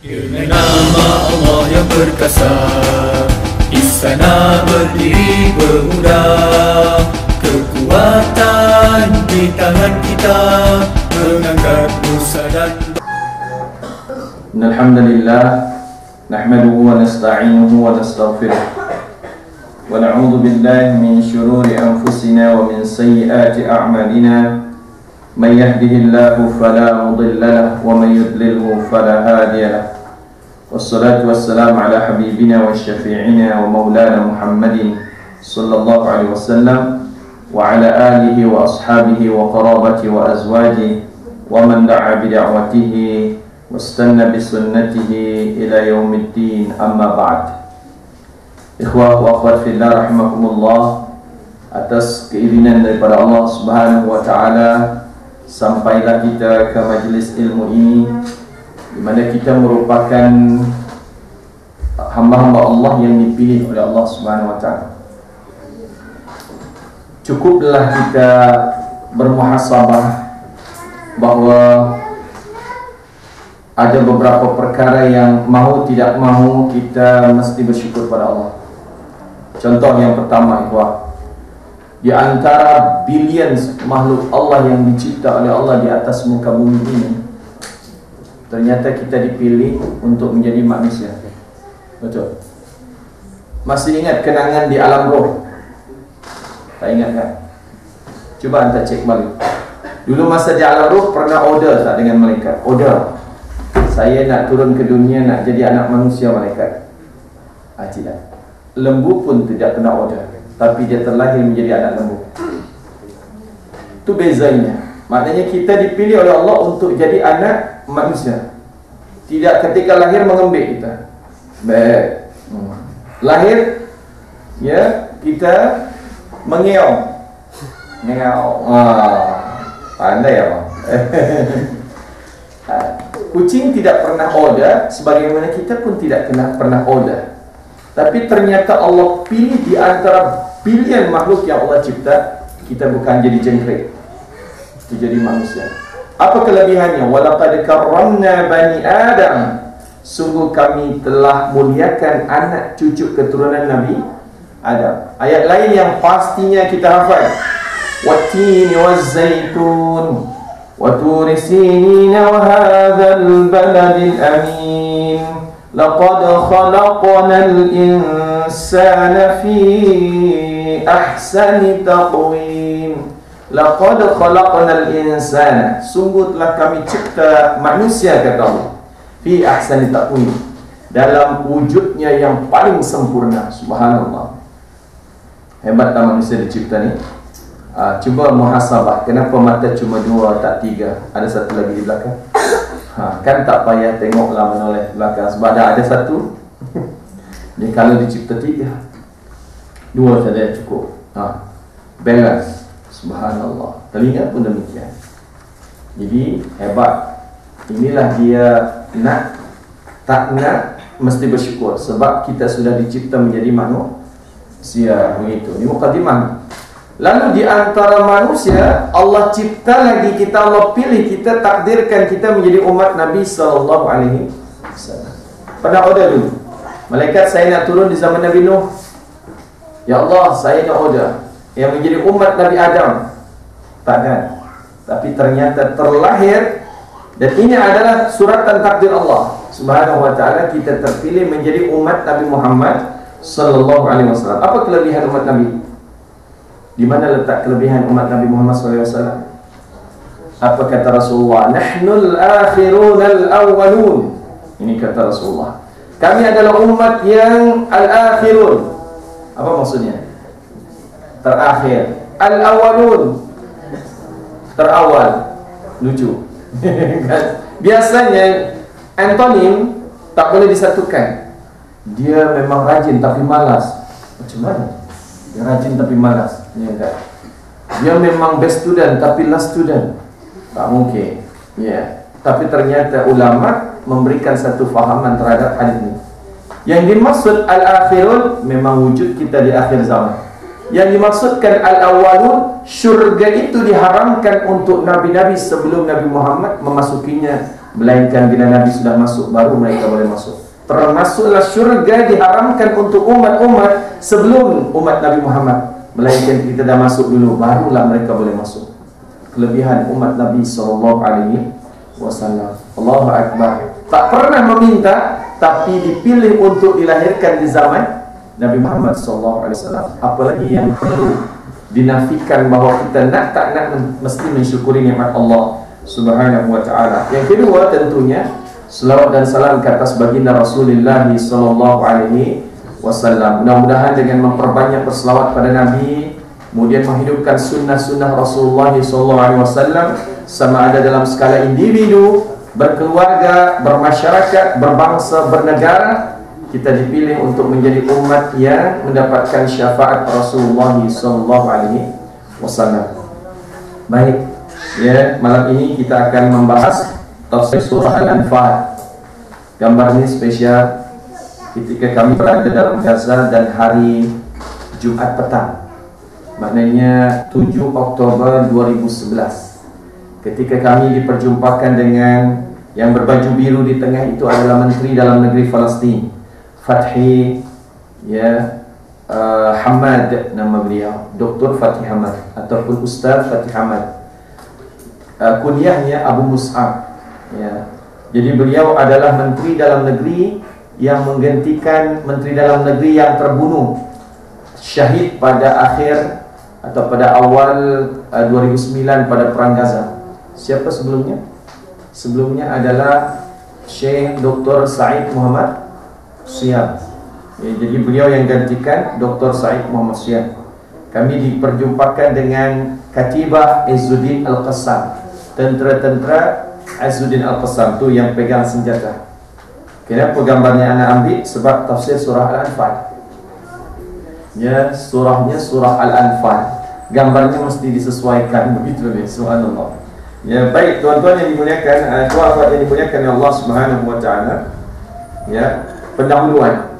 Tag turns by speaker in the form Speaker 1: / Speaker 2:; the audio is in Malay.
Speaker 1: Dengan nama Allah yang perkasa, di sana berdiri bermuda. Kekuatan di tangan kita, mengangkat nusa dan
Speaker 2: Alhamdulillah, nahmaduhu wa nasta'inuhu wa nastaghfiruh, wa na'udzu billahi min shururi anfusina wa min sayyiati a'malina. Man yahdihillahu fala mudilla lahu wa man yudlilhu fala hadiya lahu. Wassalatu wassalamu ala habibina wa syafi'ina wa maulana Muhammadin sallallahu alaihi wasallam wa ala alihi wa ashabihi wa qarabati wa azwajihi wa man da'a bi da'watihi wastanna bi sunnatihi ila yaumiddin, amma ba'd. Ikhwah wa akhwat fillah rahimakumullah, atas keizinan daripada Allah Subhanahu wa taala sampailah kita ke majlis ilmu ini, di mana kita merupakan hamba-hamba Allah yang dipilih oleh Allah Subhanahu wa taala. Cukuplah kita bermuhasabah bahawa ada beberapa perkara yang mahu tidak mahu kita mesti bersyukur pada Allah. Contoh yang pertama, ikhwah, di antara billions makhluk Allah yang dicipta oleh Allah di atas muka bumi ini, ternyata kita dipilih untuk menjadi manusia. Betul? Masih ingat kenangan di alam roh? Tak ingat kan? Cuba anda cek balik. Dulu masa di alam roh pernah order tak dengan malaikat? Order, saya nak turun ke dunia, nak jadi anak manusia, malaikat? Tidak. Lembu pun tidak pernah order, tapi dia terlahir menjadi anak lembu. Itu bezanya. Maknanya kita dipilih oleh Allah untuk jadi anak manusia. Tidak ketika lahir mengembik kita. Baik. Lahir, ya, kita mengeong. Mengeong. Pandai apa? Kucing tidak pernah order, sebagaimana kita pun tidak pernah order. Tapi ternyata Allah pilih di antara bilion makhluk yang Allah cipta, kita bukan jadi jengkrik, kita jadi manusia. Apa kelebihannya? Walaqad karramna bani Adam, sungguh kami telah muliakan anak cucu keturunan Nabi Adam. Ayat lain yang pastinya kita hafal, wat-tini waz-zaitun wa turi sinina wa hadzal baladil amin. Laqad khalaqnal insana fi ahsani taqwim. Laqad khalaqnal insana, sungguh telah kami cipta manusia, kata Allah, fi ahsani taqwim, dalam wujudnya yang paling sempurna. Subhanallah. Hebat tak manusia dicipta ni. Cuba muhasabah, kenapa mata cuma dua tak tiga? Ada satu lagi di belakang. Kan tak payah tengoklah menoleh belakang, sebab ada satu. Dia kalau dicipta tiga, dua saja cukup. Balance. Subhanallah. Telinga pun demikian. Jadi hebat. Inilah dia, nak tak nak mesti bersyukur, sebab kita sudah dicipta menjadi manusia. Begitu. Ini mukadimah. Lalu di antara manusia Allah cipta lagi kita, Allah pilih kita, takdirkan kita menjadi umat Nabi sallallahu alaihi wasallam. Pernah order dulu, malaikat, saya nak turun di zaman Nabi Nuh. Ya Allah, saya nak order yang menjadi umat Nabi Adam. Takkan. Tapi ternyata terlahir, dan ini adalah suratan takdir Allah Subhanahu wa taala, kita terpilih menjadi umat Nabi Muhammad sallallahu alaihi wasallam. Apa kelebihan umat Nabi? Di mana letak kelebihan umat Nabi Muhammad SAW? Apa kata Rasulullah? Nahnul akhirun al-awwalun. Ini kata Rasulullah, kami adalah umat yang al-akhirun. Apa maksudnya? Terakhir. Al-awwalun, terawal. Lucu. Biasanya antonim tak boleh disatukan. Dia memang rajin tapi malas. Macam mana? Dia rajin tapi malas. Ya, enggak. Dia memang best student tapi last student. Tak mungkin. Ya. Tapi ternyata ulama memberikan satu fahaman terhadap hadis ini. Yang dimaksud al-akhirun memang wujud kita di akhir zaman. Yang dimaksudkan al-awwalun, syurga itu diharamkan untuk nabi-nabi sebelum Nabi Muhammad memasukinya melainkan bila Nabi sudah masuk baru mereka boleh masuk. Termasuklah syurga diharamkan untuk umat-umat sebelum umat Nabi Muhammad, melainkan kita dah masuk dulu barulah mereka boleh masuk. Kelebihan umat Nabi SAW. Allahu Akbar. Tak pernah meminta, tapi dipilih untuk dilahirkan di zaman Nabi Muhammad SAW. Apalagi yang perlu dinafikan bahawa kita nak tak nak mesti mensyukuri nikmat Allah Subhanahu wa ta'ala. Yang kedua tentunya selawat dan salam ke atas baginda Rasulullah SAW. Mudah-mudahan dengan memperbanyak berselawat pada Nabi, kemudian menghidupkan sunnah-sunnah Rasulullah SAW, sama ada dalam skala individu, berkeluarga, bermasyarakat, berbangsa, bernegara, kita dipilih untuk menjadi umat yang mendapatkan syafaat Rasulullah SAW. Baik, ya, malam ini kita akan membahas tafsir surah Al-Anfal. Gambar ini spesial ketika kami berada dalam Gaza dan hari Jumat petang, maknanya 7 Oktober 2011. Ketika kami diperjumpakan dengan yang berbaju biru di tengah itu adalah Menteri Dalam Negeri Palestin, Fathi, ya, Hamad nama beliau, Dr. Fathi Hamad ataupun Ustaz Fathi Hamad. Kunyahnya Abu Mus'ab, ya. Jadi beliau adalah Menteri Dalam Negeri yang menggantikan Menteri Dalam Negeri yang terbunuh syahid pada akhir atau pada awal 2009 pada Perang Gaza. Siapa sebelumnya? Sebelumnya adalah Syekh Dr. Said Muhammad Syihab, ya, jadi beliau yang gantikan Dr. Said Muhammad Syihab. Kami diperjumpakan dengan Katibah Izzuddin Al-Qassam, tentera-tentera Izzuddin Al-Qassam tu yang pegang senjata. Kenapa gambarnya anak ambil? Sebab tafsir surah Al-Anfal, ya, surahnya surah Al-Anfal, gambarnya mesti disesuaikan begitu ni. Subhanallah. Ya, baik tuan-tuan yang dimuliakan, tuan-tuan yang dimuliakan Allah Subhanahu wa ta'ala, ya, pendahuluan